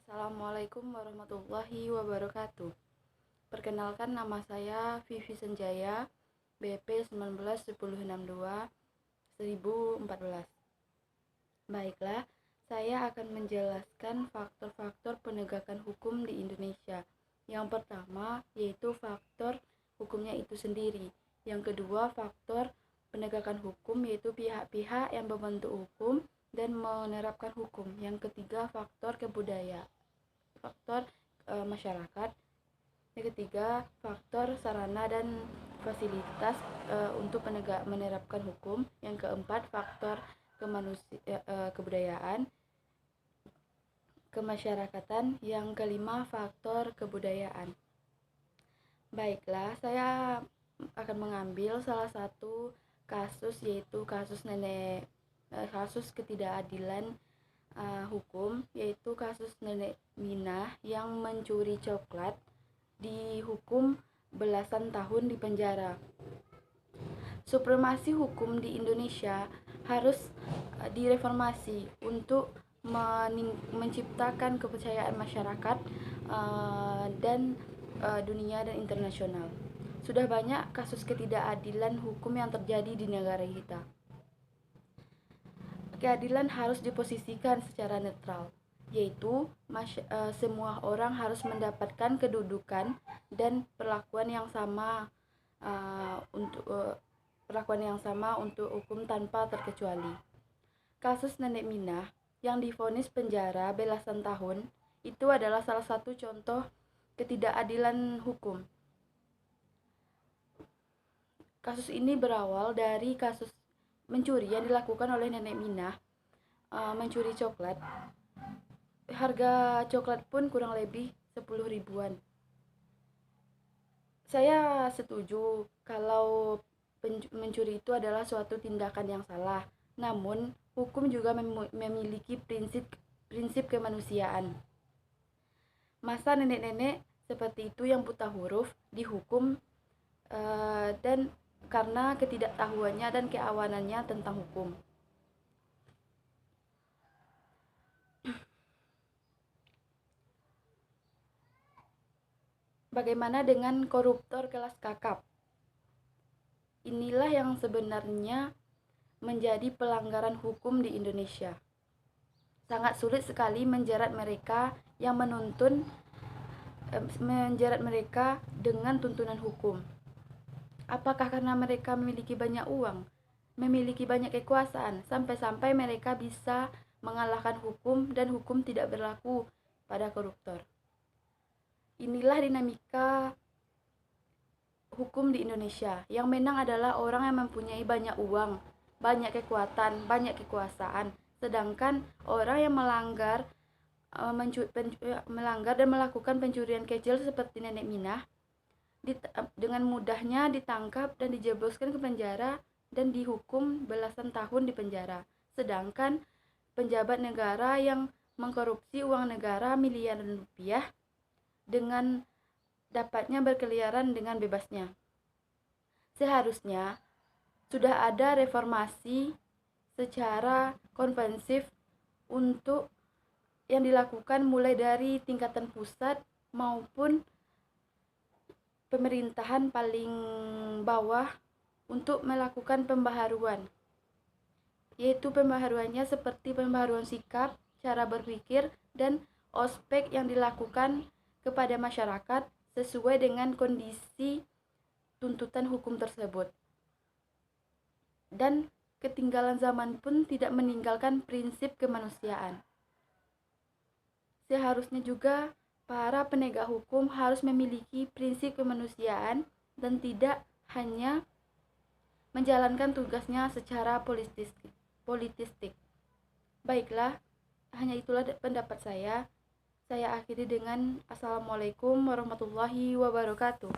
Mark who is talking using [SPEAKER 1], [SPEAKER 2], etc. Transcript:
[SPEAKER 1] Assalamualaikum warahmatullahi wabarakatuh. Perkenalkan, nama saya Vivi Senjaya, BP 191062-1014. Baiklah, saya akan menjelaskan faktor-faktor penegakan hukum di Indonesia. Yang pertama yaitu faktor hukumnya itu sendiri. Yang kedua, faktor penegakan hukum yaitu pihak-pihak yang membentuk hukum dan menerapkan hukum. Yang ketiga, faktor masyarakat. Yang ketiga, faktor sarana dan fasilitas untuk menerapkan hukum. Yang keempat, faktor kebudayaan, kemasyarakatan. Yang kelima, faktor kebudayaan. Baiklah, saya akan mengambil salah satu kasus, yaitu kasus ketidakadilan hukum, yaitu kasus nenek Minah yang mencuri coklat dihukum belasan tahun di penjara. Supremasi hukum di Indonesia harus direformasi untuk menciptakan kepercayaan masyarakat dan dunia dan internasional. Sudah banyak kasus ketidakadilan hukum yang terjadi di negara kita. Keadilan harus diposisikan secara netral, yaitu semua orang harus mendapatkan kedudukan dan perlakuan yang sama untuk hukum tanpa terkecuali. Kasus nenek Minah yang divonis penjara belasan tahun itu adalah salah satu contoh ketidakadilan hukum. Kasus ini berawal dari kasus mencuri yang dilakukan oleh nenek Minah, mencuri coklat. Harga coklat pun kurang lebih 10 ribuan. Saya setuju kalau mencuri itu adalah suatu tindakan yang salah. Namun, hukum juga memiliki prinsip kemanusiaan. Masa nenek-nenek seperti itu yang buta huruf dihukum dan karena ketidaktahuannya dan keawanannya tentang hukum. Bagaimana dengan koruptor kelas kakap? Inilah yang sebenarnya menjadi pelanggaran hukum di Indonesia. Sangat sulit sekali menjerat mereka dengan tuntunan hukum. Apakah karena mereka memiliki banyak uang, memiliki banyak kekuasaan, sampai-sampai mereka bisa mengalahkan hukum dan hukum tidak berlaku pada koruptor? Inilah dinamika hukum di Indonesia. Yang menang adalah orang yang mempunyai banyak uang, banyak kekuatan, banyak kekuasaan. Sedangkan orang yang melanggar dan melakukan pencurian kecil seperti nenek Minah dengan mudahnya ditangkap dan dijebloskan ke penjara dan dihukum belasan tahun di penjara. Sedangkan penjabat negara yang mengkorupsi uang negara miliaran rupiah dengan dapatnya berkeliaran dengan bebasnya. Seharusnya sudah ada reformasi secara komprehensif untuk yang dilakukan mulai dari tingkatan pusat maupun pemerintahan paling bawah untuk melakukan pembaharuan, yaitu pembaharuannya seperti pembaharuan sikap, cara berpikir, dan ospek yang dilakukan kepada masyarakat sesuai dengan kondisi tuntutan hukum tersebut. Dan ketinggalan zaman pun tidak meninggalkan prinsip kemanusiaan. Seharusnya juga para penegak hukum harus memiliki prinsip kemanusiaan dan tidak hanya menjalankan tugasnya secara politistik. Baiklah, hanya itulah pendapat saya. Saya akhiri dengan Assalamualaikum warahmatullahi wabarakatuh.